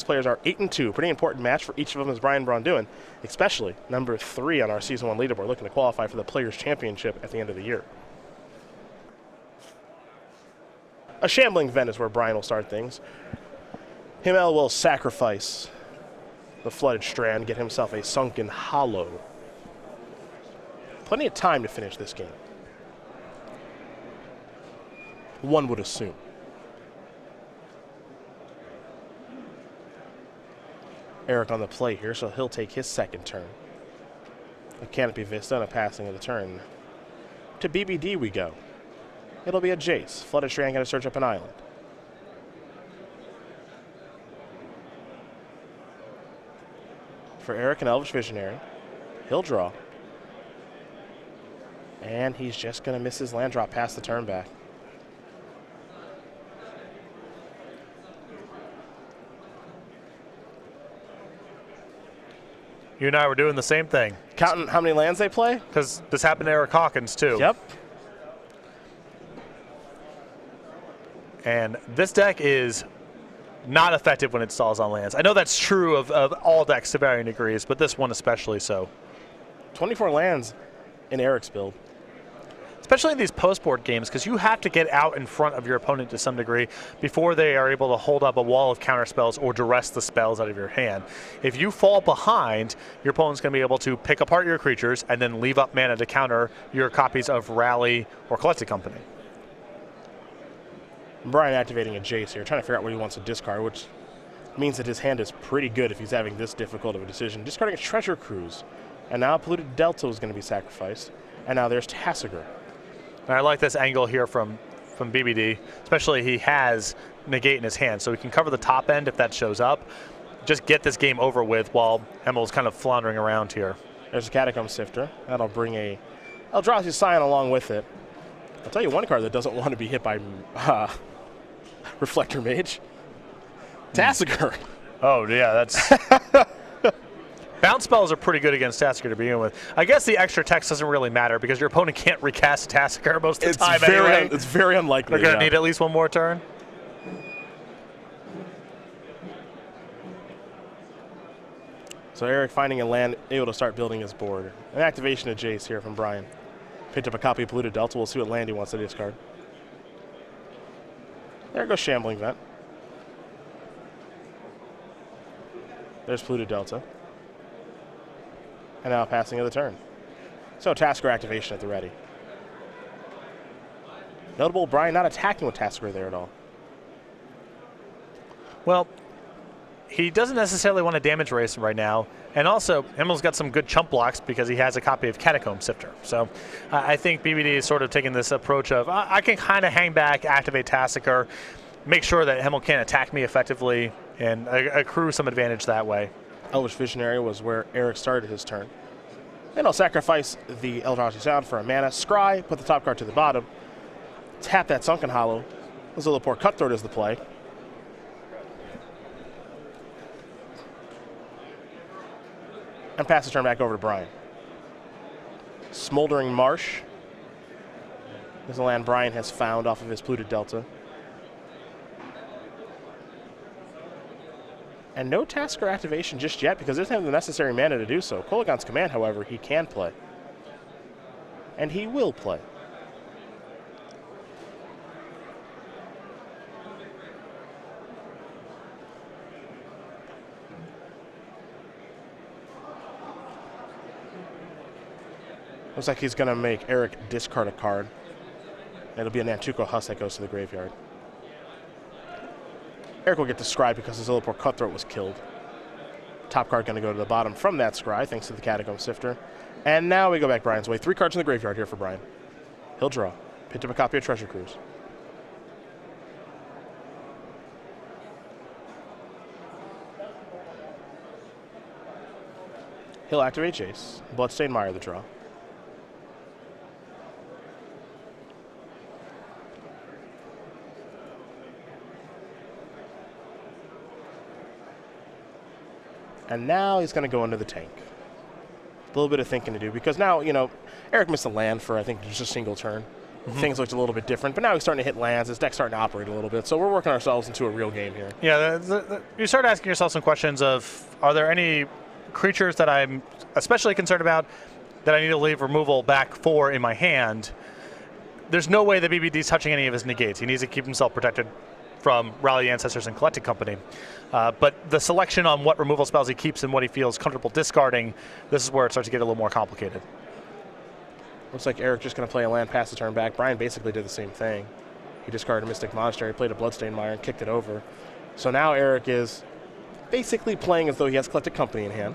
players are 8-2. Pretty important match for each of them as Braun-Duin, especially number 3 on our Season 1 leaderboard, looking to qualify for the Players' Championship at the end of the year. A shambling event is where Brian will start things. Hymel will sacrifice the Flooded Strand, get himself a Sunken Hollow. Plenty of time to finish this game, one would assume. Eric on the play here, so he'll take his second turn. A Canopy Vista and a passing of the turn. To BBD we go. It'll be a Jace. Flooded Strand going to search up an island. For Eric, an Elvish Visionary. He'll draw. And he's just going to miss his land drop past the turn back. You and I were doing the same thing. Counting how many lands they play? Because this happened to Eric Hawkins, too. Yep. And this deck is not effective when it stalls on lands. I know that's true of all decks to varying degrees, but this one especially so. 24 lands in Eric's build. Especially in these post-board games, because you have to get out in front of your opponent to some degree before they are able to hold up a wall of counter spells or duress the spells out of your hand. If you fall behind, your opponent's going to be able to pick apart your creatures and then leave up mana to counter your copies of Rally or Collected Company. Brian activating a Jace here, trying to figure out what he wants to discard, which means that his hand is pretty good if he's having this difficult of a decision. Discarding a Treasure Cruise. And now Polluted Delta is going to be sacrificed. And now there's Tasigur. And I like this angle here from BBD, especially he has Negate in his hand, so he can cover the top end if that shows up. Just get this game over with while Hymel's kind of floundering around here. There's a Catacomb Sifter. That'll bring a Eldrazi Scion along with it. I'll tell you one card that doesn't want to be hit by Reflector Mage. Tasigur. Oh, yeah, that's... Bounce spells are pretty good against Tasigur to begin with. I guess the extra text doesn't really matter because your opponent can't recast Tasigur most of the time anyway. It's very unlikely. They're going to need at least one more turn. So Eric finding a land, able to start building his board. An activation of Jace here from Brian. Picked up a copy of Polluted Delta. We'll see what land he wants to discard. There goes Shambling Vent. There's Polluted Delta. And now passing of the turn. So Tasigur activation at the ready. Notable, Brian not attacking with Tasigur there at all. Well, he doesn't necessarily want to damage race right now. And also, Hymel's got some good chump blocks because he has a copy of Catacomb Sifter. So I think BBD is sort of taking this approach of, I can kind of hang back, activate Tasigur, make sure that Hymel can't attack me effectively, and accrue some advantage that way. Elvish Visionary was where Eric started his turn. Then I'll sacrifice the Eldrazi Sound for a mana. Scry, put the top card to the bottom. Tap that Sunken Hollow. Zillipore Cutthroat is the play. And pass the turn back over to Brian. Smoldering Marsh is the land Brian has found off of his Polluted Delta. And no Tasigur activation just yet because he doesn't have the necessary mana to do so. Kolaghan's Command, however, he can play. And he will play. Looks like he's going to make Eric discard a card. It'll be a Nantuko Husk that goes to the graveyard. Eric will get the Scry because his Zillipore Cutthroat was killed. Top card going to go to the bottom from that Scry, thanks to the Catacomb Sifter. And now we go back Brian's way. 3 cards in the graveyard here for Brian. He'll draw. Picked up a copy of Treasure Cruise. He'll activate Jace. Bloodstained Mire the draw. And now he's going to go into the tank. A little bit of thinking to do because now, you know, Eric missed a land for, I think, just a single turn. things looked a little bit different. But now he's starting to hit lands. His deck's starting to operate a little bit. So we're working ourselves into a real game here. Yeah, you start asking yourself some questions of, are there any creatures that I'm especially concerned about that I need to leave removal back for in my hand? There's no way that BBD's touching any of his negates. He needs to keep himself protected from Rally the Ancestors and Collected Company. But the selection on what removal spells he keeps and what he feels comfortable discarding, this is where it starts to get a little more complicated. Looks like Eric just going to play a land pass the turn back. Brian basically did the same thing. He discarded a Mystic Monastery, played a Bloodstained Mire, and kicked it over. So now Eric is basically playing as though he has Collected Company in hand.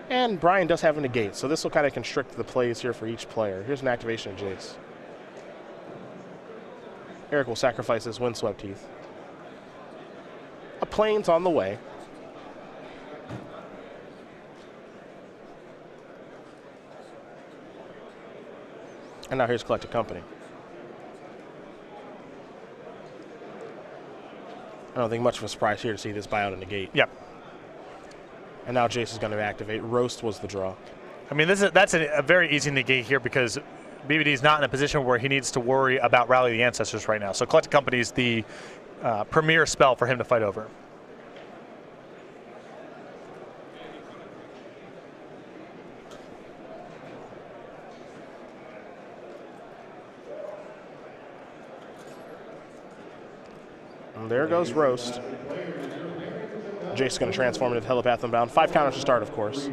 And Brian does have a negate, so this will kind of constrict the plays here for each player. Here's an activation of Jace. Eric will sacrifice his Windswept Heath. A Plains on the way. And now here's Collected Company. I don't think much of a surprise here to see this buy out a negate. Yep. And now Jace is going to activate. Roast was the draw. I mean, that's a very easy negate here because BBD is not in a position where he needs to worry about Rally the Ancestors right now. So Collected Company is the premier spell for him to fight over. And there goes Roast. Jace is going to transform into Telepath Unbound. 5 counters to start, of course.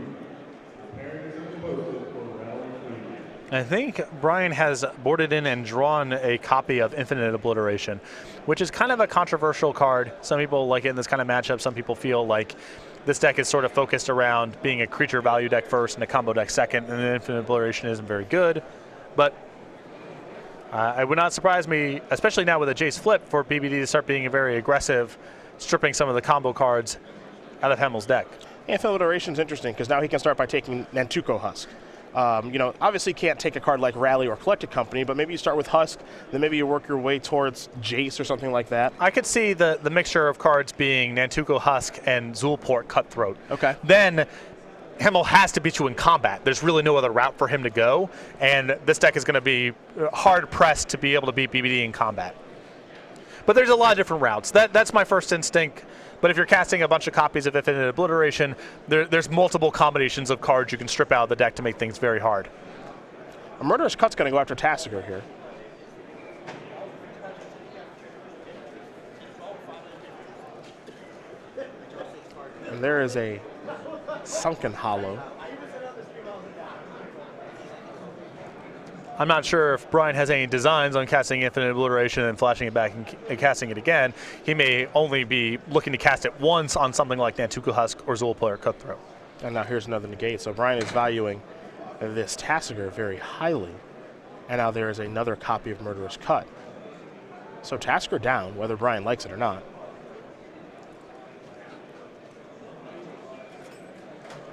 I think Brian has boarded in and drawn a copy of Infinite Obliteration, which is kind of a controversial card. Some people like it in this kind of matchup. Some people feel like this deck is sort of focused around being a creature value deck first and a combo deck second, and then Infinite Obliteration isn't very good. But it would not surprise me, especially now with a Jace flip, for BBD to start being very aggressive, stripping some of the combo cards out of Hymel's deck. Infinite Obliteration is interesting because now he can start by taking Nantuko Husk. You know, obviously can't take a card like Rally or Collected Company, but maybe you start with Husk, then maybe you work your way towards Jace or something like that. I could see the mixture of cards being Nantuko Husk and Zulport Cutthroat. Okay. Then Hymel has to beat you in combat. There's really no other route for him to go, and this deck is going to be hard-pressed to be able to beat BBD in combat. But there's a lot of different routes. That's my first instinct. But if you're casting a bunch of copies of Infinite Obliteration, there's multiple combinations of cards you can strip out of the deck to make things very hard. A Murderous Cut's going to go after Tasigur here. And there is a Sunken Hollow. I'm not sure if Brian has any designs on casting Infinite Obliteration and flashing it back and casting it again. He may only be looking to cast it once on something like Nantuko Husk or Zulport Cutthroat. And now here's another negate. So Brian is valuing this Tasigur very highly. And now there is another copy of Murderous Cut. So Tasigur down, whether Brian likes it or not.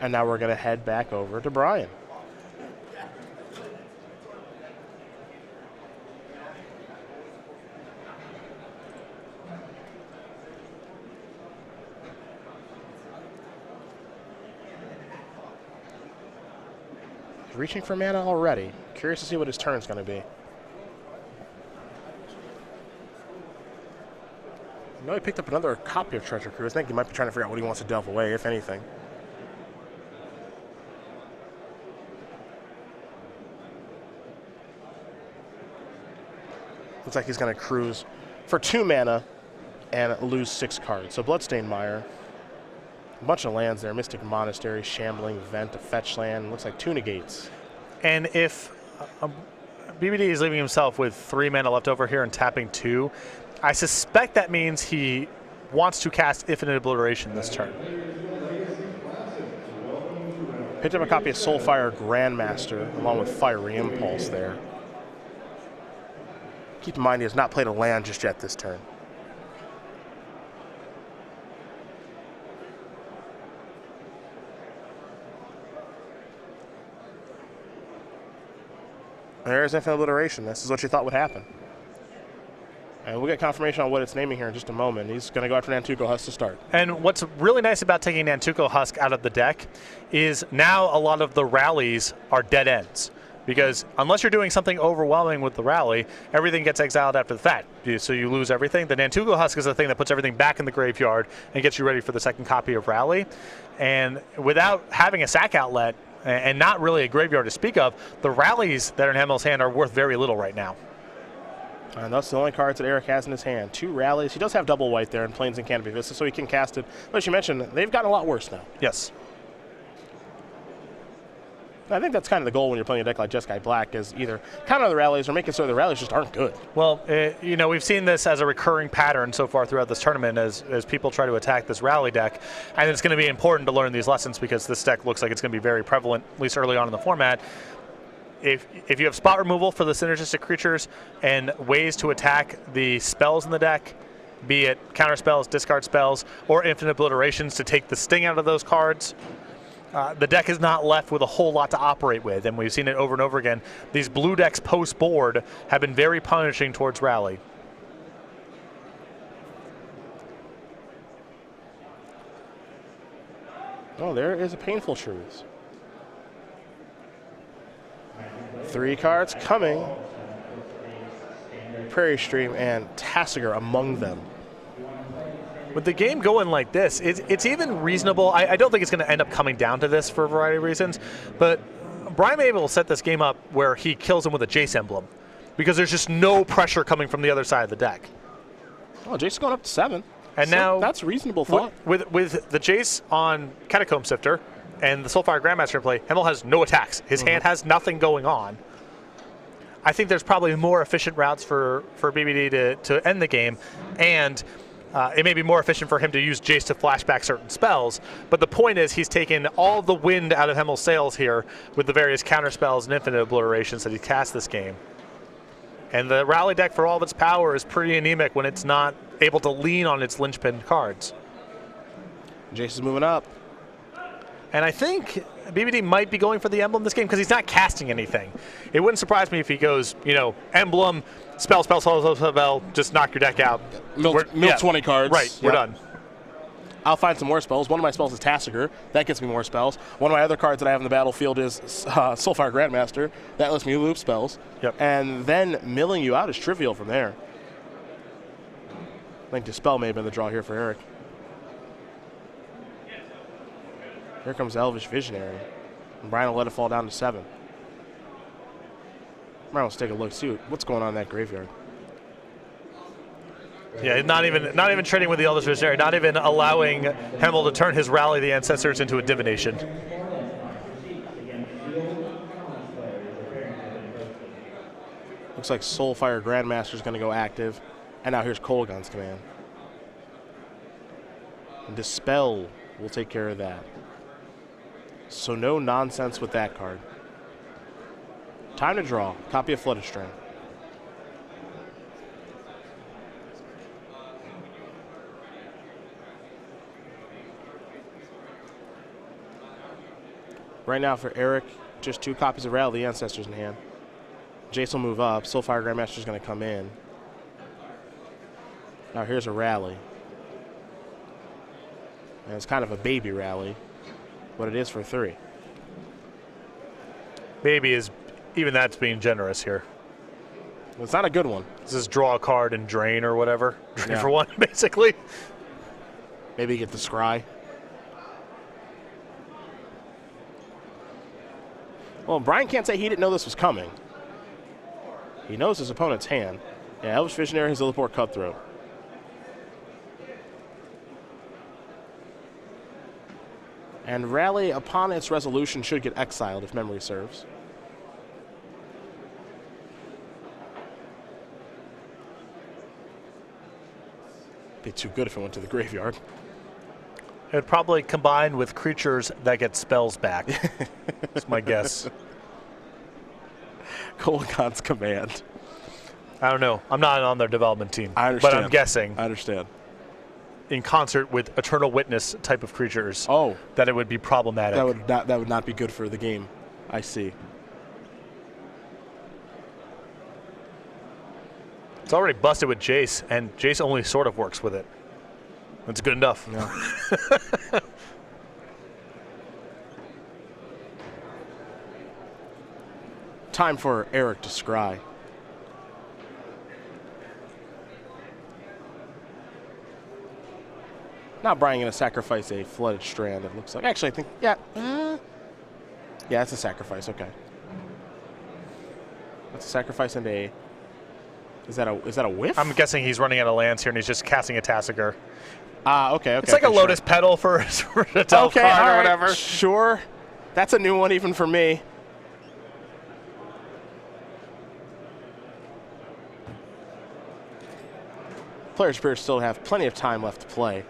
And now we're going to head back over to Brian. Reaching for mana already. Curious to see what his turn's going to be. I know he picked up another copy of Treasure Cruise. I think he might be trying to figure out what he wants to delve away, if anything. Looks like he's going to cruise for 2 mana and lose 6 cards. So Bloodstained Mire. A bunch of lands there. Mystic Monastery, Shambling Vent, a fetch land. Looks like 2 negates. And if BBD is leaving himself with 3 mana left over here and tapping 2, I suspect that means he wants to cast Infinite Obliteration this turn. Picked up a copy of Soulfire Grandmaster along with Fiery Impulse there. Keep in mind he has not played a land just yet this turn. There's Infinite Obliteration. This is what you thought would happen. And we'll get confirmation on what it's naming here in just a moment. He's going to go after Nantuko Husk to start. And what's really nice about taking Nantuko Husk out of the deck is now a lot of the rallies are dead ends, because unless you're doing something overwhelming with the rally, everything gets exiled after the fact. So you lose everything. The Nantugo Husk is the thing that puts everything back in the graveyard and gets you ready for the second copy of Rally. And without having a sack outlet and not really a graveyard to speak of, the rallies that are in Hymel's hand are worth very little right now. And that's the only cards that Eric has in his hand. 2 rallies. He does have double white there in Plains and Canopy Vista, so he can cast it. But as you mentioned, they've gotten a lot worse now. Yes. I think that's kind of the goal when you're playing a deck like Jeskai Black, is either counter the rallies or make it so the rallies just aren't good. Well, you know, we've seen this as a recurring pattern so far throughout this tournament as people try to attack this rally deck. And it's going to be important to learn these lessons because this deck looks like it's going to be very prevalent, at least early on in the format. If you have spot removal for the synergistic creatures and ways to attack the spells in the deck, be it counter spells, discard spells, or infinite obliterations to take the sting out of those cards, the deck is not left with a whole lot to operate with, and we've seen it over and over again. These blue decks post-board have been very punishing towards Rally. Oh, there is a Painful Truths. 3 cards coming. Prairie Stream and Tassiger among them. With the game going like this, it's even reasonable. I don't think it's going to end up coming down to this for a variety of reasons, but Brian may be able to set this game up where he kills him with a Jace emblem because there's just no pressure coming from the other side of the deck. Oh, Jace is going up to 7. And so now that's reasonable thought. With the Jace on Catacomb Sifter and the Soulfire Grandmaster in play, Hymel has no attacks. His hand has nothing going on. I think there's probably more efficient routes for BBD to end the game, and it may be more efficient for him to use Jace to flashback certain spells, but the point is he's taken all the wind out of Hymel's sails here with the various counter spells and infinite obliterations that he cast this game. And the rally deck, for all of its power, is pretty anemic when it's not able to lean on its linchpin cards. Jace is moving up. And I think BBD might be going for the emblem this game because he's not casting anything. It wouldn't surprise me if he goes, you know, emblem, spell, just knock your deck out. Mill 20 cards. Right, we're done. I'll find some more spells. One of my spells is Tassiger. That gets me more spells. One of my other cards that I have in the battlefield is Soulfire Grandmaster. That lets me loop spells. Yep. And then milling you out is trivial from there. Link Dispel may have been the draw here for Eric. Here comes Elvish Visionary. And Brian will let it fall down to 7. Brian, let's take a look, see what's going on in that graveyard. Yeah, not even trading with the Elvish Visionary, not even allowing Hymel to turn his Rally the Ancestors into a divination. Looks like Soulfire Grandmaster is going to go active. And now here's Kolaghan's Command. And Dispel will take care of that. So no nonsense with that card. Time to draw. Copy of Flooded Stream. Right now for Eric, just 2 copies of Rally the Ancestors in hand. Jace will move up. Soulfire Grandmaster is going to come in. Now here's a Rally. And it's kind of a baby Rally, but it is for 3. Baby is, even that's being generous here. Well, it's not a good one. This is draw a card and drain or whatever. Drain Yeah. for 1, basically. Maybe get the Scry. Well, Brian can't say he didn't know this was coming. He knows his opponent's hand. Yeah, Elvish Visionary, his Illiport Cutthroat. And Rally, upon its resolution, should get exiled if memory serves. Be too good if it went to the graveyard. It would probably combine with creatures that get spells back. That's my guess. Kolaghan's Command. I don't know. I'm not on their development team. I understand. But I'm guessing. I understand. In concert with Eternal Witness type of creatures, Oh, that it would be problematic. that would not be good for the game. I see. It's already busted with Jace, and Jace only sort of works with it. That's good enough. Yeah. Time for Eric to scry. Now Brian going to sacrifice a Flooded Strand, it looks like. Actually, I think, yeah. Yeah, it's a sacrifice, okay. That's a sacrifice and a... Is that a whiff? I'm guessing he's running out of lands here, and he's just casting a Tassiger. Okay. It's like a Lotus Petal for a Delve card or whatever. Sure. That's a new one even for me. Players appear to still have plenty of time left to play.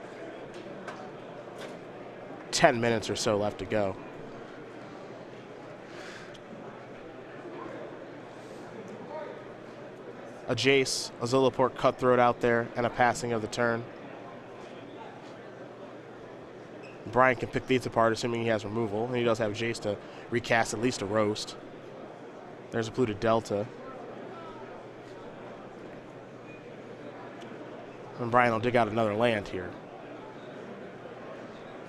10 minutes or so left to go. A Jace, a Zilliport Cutthroat out there, and a passing of the turn. Brian can pick these apart, assuming he has removal, and he does have Jace to recast at least a Roast. There's a Polluted Delta. And Brian will dig out another land here.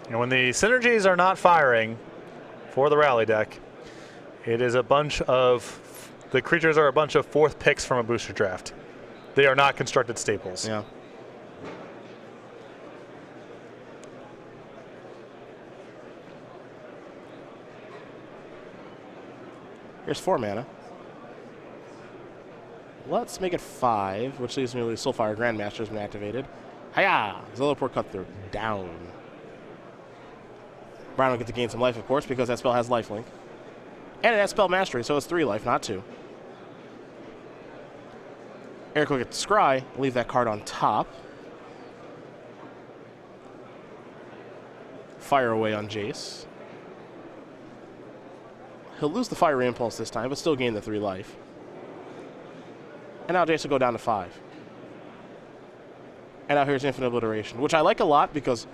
And when the synergies are not firing for the rally deck, it is a bunch of... The creatures are a bunch of fourth picks from a booster draft. They are not constructed staples. Yeah. Here's 4 mana. Let's make it 5, which leaves me with Soulfire Grandmaster has been activated. Hiya! Zilliport Cutthroat down. Brian will get to gain some life, of course, because that spell has lifelink. And it has spell mastery, so it's 3 life, not 2. Eric will get to scry, leave that card on top. Fire away on Jace. He'll lose the Fiery Impulse this time, but still gain the 3 life. And now Jace will go down to 5. And now here's Infinite Obliteration, which I like a lot because,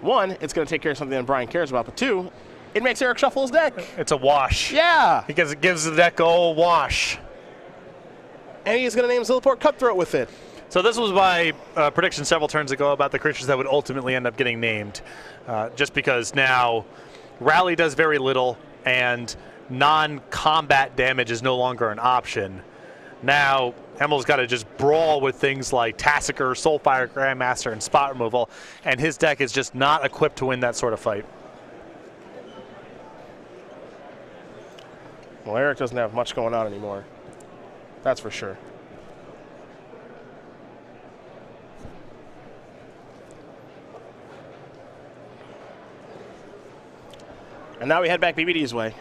1, it's going to take care of something that Brian cares about, but 2, it makes Eric shuffle his deck. It's a wash. Yeah. Because it gives the deck a whole wash. And he's going to name Zilliport Cutthroat with it. So this was my prediction several turns ago about the creatures that would ultimately end up getting named. Just because now Rally does very little and non-combat damage is no longer an option. Now Hymel's got to just brawl with things like Tassiger, Soulfire Grandmaster, and Spot Removal, and his deck is just not equipped to win that sort of fight. Well, Eric doesn't have much going on anymore. That's for sure. And now we head back BBD's way.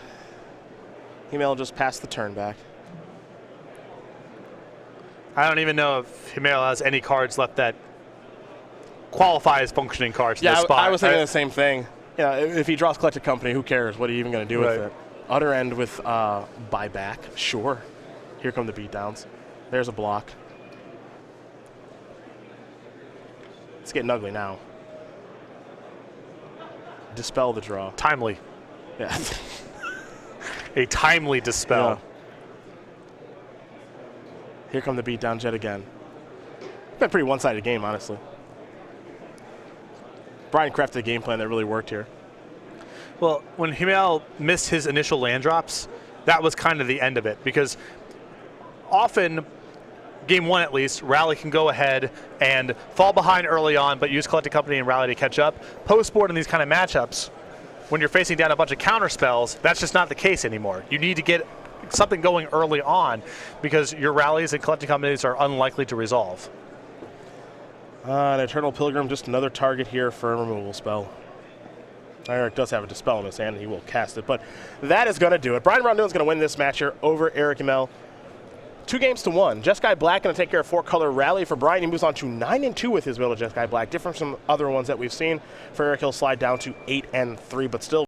Hymel just passed the turn back. I don't even know if Hymel has any cards left that qualify as functioning cards in this spot. I was thinking the same thing. Yeah, if he draws Collected Company, who cares? What are you even going to do with it? Utter End with buyback, sure. Here come the beatdowns. There's a block. It's getting ugly now. Dispel the draw. Timely. Yeah. A timely dispel. Yeah. Here come the beatdowns yet again. Been a pretty one-sided game, honestly. Brian crafted a game plan that really worked here. Well, when Hymel missed his initial land drops, that was kind of the end of it, because often, game 1 at least, Rally can go ahead and fall behind early on, but use Collected Company and Rally to catch up. Post-board in these kind of matchups, when you're facing down a bunch of counter spells, that's just not the case anymore. You need to get something going early on, because your Rallies and Collected Companies are unlikely to resolve. An Eternal Pilgrim, just another target here for a removal spell. Eric does have a Dispel in his hand, and he will cast it, but that is going to do it. Brian Braun-Duin is going to win this match here over Eric Hymel. 2-1. Jeskai Black going to take care of 4-color Rally for Brian. He moves on to 9-2 with his build of Jeskai Black, different from other ones that we've seen. For Eric, he'll slide down to 8-3, but still